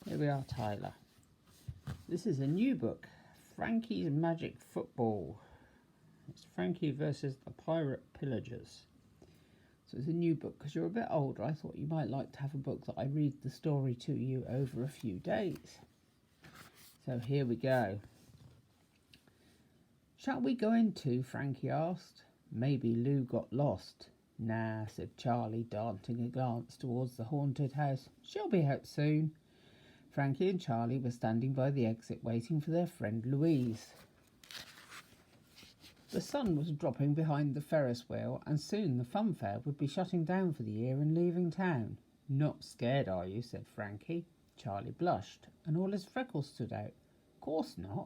Here we are, Tyler. This is a new book, Frankie's Magic Football. It's Frankie versus the Pirate Pillagers. So it's a new book because you're a bit older. I thought you might like to have a book that I read the story to you over a few days. So here we go. Shall we go in too? Frankie asked. Maybe Lou got lost. Nah, said Charlie, darting a glance towards the haunted house. She'll be out soon. Frankie and Charlie were standing by the exit waiting for their friend Louise. The sun was dropping behind the Ferris wheel and soon the funfair would be shutting down for the year and leaving town. Not scared, are you? Said Frankie. Charlie blushed and all his freckles stood out. Course not.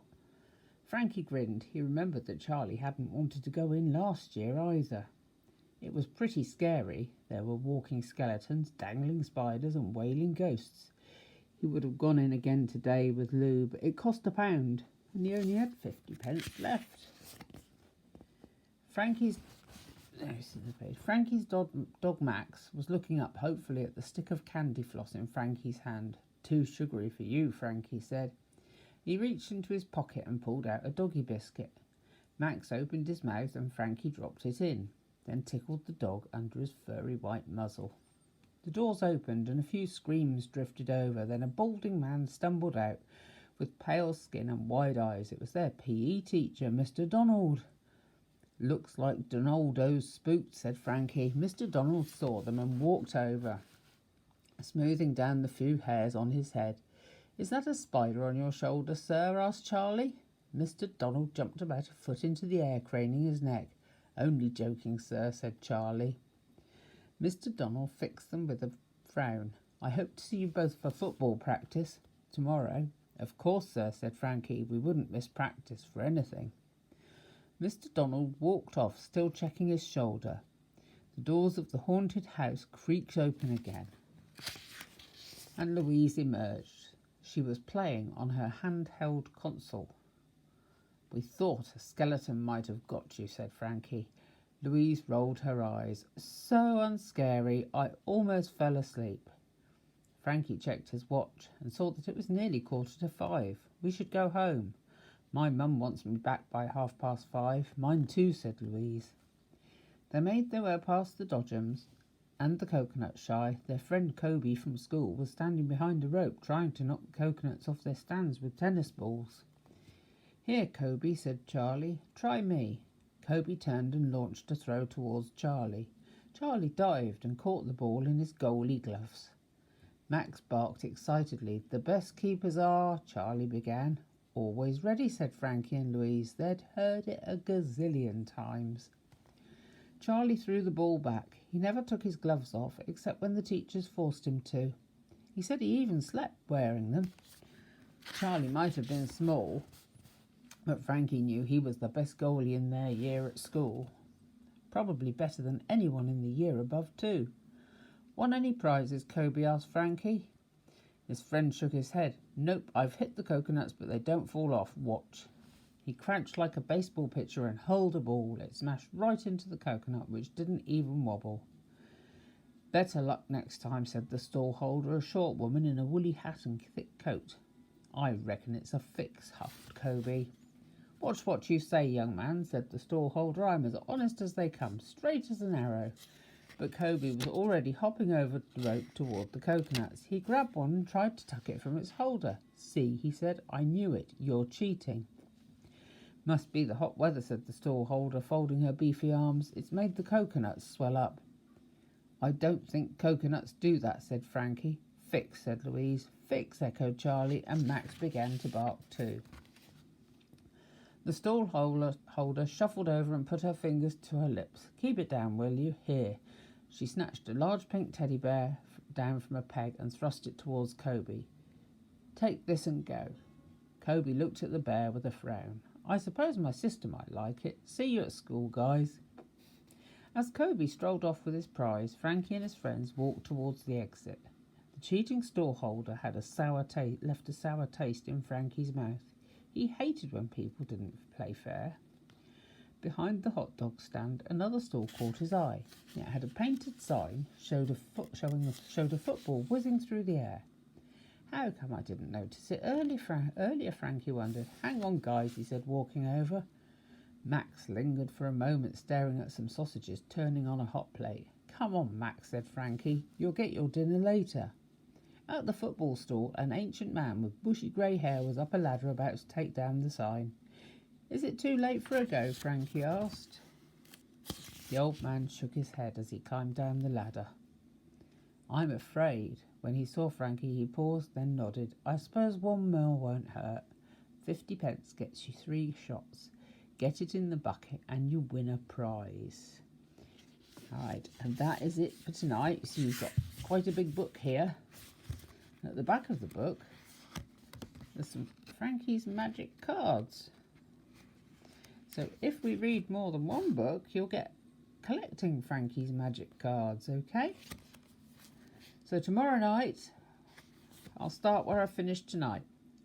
Frankie grinned. He remembered that Charlie hadn't wanted to go in last year either. It was pretty scary. There were walking skeletons, dangling spiders and wailing ghosts. He would have gone in again today with Lou, but it cost £1 and he only had 50p left. Frankie's dog Max was looking up hopefully at the stick of candy floss in Frankie's hand. Too sugary for you, Frankie said. He reached into his pocket and pulled out a doggy biscuit. Max opened his mouth and Frankie dropped it in, then tickled the dog under his furry white muzzle. The doors opened and a few screams drifted over. Then a balding man stumbled out with pale skin and wide eyes. It was their PE teacher, Mr. Donald. Looks like Donaldo's spooked, said Frankie. Mr. Donald saw them and walked over, smoothing down the few hairs on his head. Is that a spider on your shoulder, sir? Asked Charlie. Mr. Donald jumped about a foot into the air, craning his neck. Only joking, sir, said Charlie. Mr. Donald fixed them with a frown. I hope to see you both for football practice tomorrow. Of course, sir, said Frankie. We wouldn't miss practice for anything. Mr. Donald walked off, still checking his shoulder. The doors of the haunted house creaked open again, and Louise emerged. She was playing on her handheld console. We thought a skeleton might have got you, said Frankie. Louise rolled her eyes. So unscary, I almost fell asleep. Frankie checked his watch and saw that it was nearly 5:15. We should go home. My mum wants me back by 5:30. Mine too, said Louise. They made their way past the Dodgems and the coconut shy. Their friend Kobe from school was standing behind a rope trying to knock the coconuts off their stands with tennis balls. Here, Kobe, said Charlie. Try me. Kobe turned and launched a throw towards Charlie. Charlie dived and caught the ball in his goalie gloves. Max barked excitedly. The best keepers are, Charlie began. Always ready, said Frankie and Louise. They'd heard it a gazillion times. Charlie threw the ball back. He never took his gloves off, except when the teachers forced him to. He said he even slept wearing them. Charlie might have been small, but Frankie knew he was the best goalie in their year at school. Probably better than anyone in the year above, too. Won any prizes, Kobe asked Frankie. His friend shook his head. Nope, I've hit the coconuts, but they don't fall off. Watch. He crouched like a baseball pitcher and hurled a ball. It smashed right into the coconut, which didn't even wobble. Better luck next time, said the stall holder, a short woman in a woolly hat and thick coat. I reckon it's a fix, huffed Kobe. Watch what you say, young man, said the stall holder. I'm as honest as they come, straight as an arrow. But Kobe was already hopping over the rope toward the coconuts. He grabbed one and tried to tuck it from its holder. See, he said, I knew it. You're cheating. Must be the hot weather, said the stall holder, folding her beefy arms. It's made the coconuts swell up. I don't think coconuts do that, said Frankie. Fix, said Louise. Fix, echoed Charlie, and Max began to bark too. The stall holder shuffled over and put her fingers to her lips. Keep it down, will you? Here. She snatched a large pink teddy bear down from a peg and thrust it towards Kobe. Take this and go. Kobe looked at the bear with a frown. I suppose my sister might like it. See you at school, guys. As Kobe strolled off with his prize, Frankie and his friends walked towards the exit. The cheating stall holder had left a sour taste in Frankie's mouth. He hated when people didn't play fair. Behind the hot dog stand, another stall caught his eye. It had a painted sign, showed a football whizzing through the air. How come I didn't notice it earlier, Frankie wondered. Hang on, guys, he said, walking over. Max lingered for a moment, staring at some sausages turning on a hot plate. Come on, Max, said Frankie. You'll get your dinner later. At the football stall, an ancient man with bushy grey hair was up a ladder about to take down the sign. Is it too late for a go? Frankie asked. The old man shook his head as he climbed down the ladder. I'm afraid. When he saw Frankie, he paused, then nodded. I suppose 1 mil won't hurt. 50p gets you 3 shots. Get it in the bucket and you win a prize. Alright, and that is it for tonight. So you've got quite a big book here. At the back of the book, there's some Frankie's magic cards. So if we read more than one book, you'll get collecting Frankie's magic cards, okay? So tomorrow night, I'll start where I finished tonight.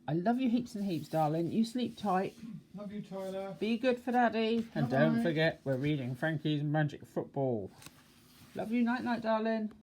I love you heaps and heaps, darling. You sleep tight. Love you, Tyler. Be good for Daddy. And Bye-bye. don't forget, we're reading Frankie's Magic Football. Love you, night-night, darling.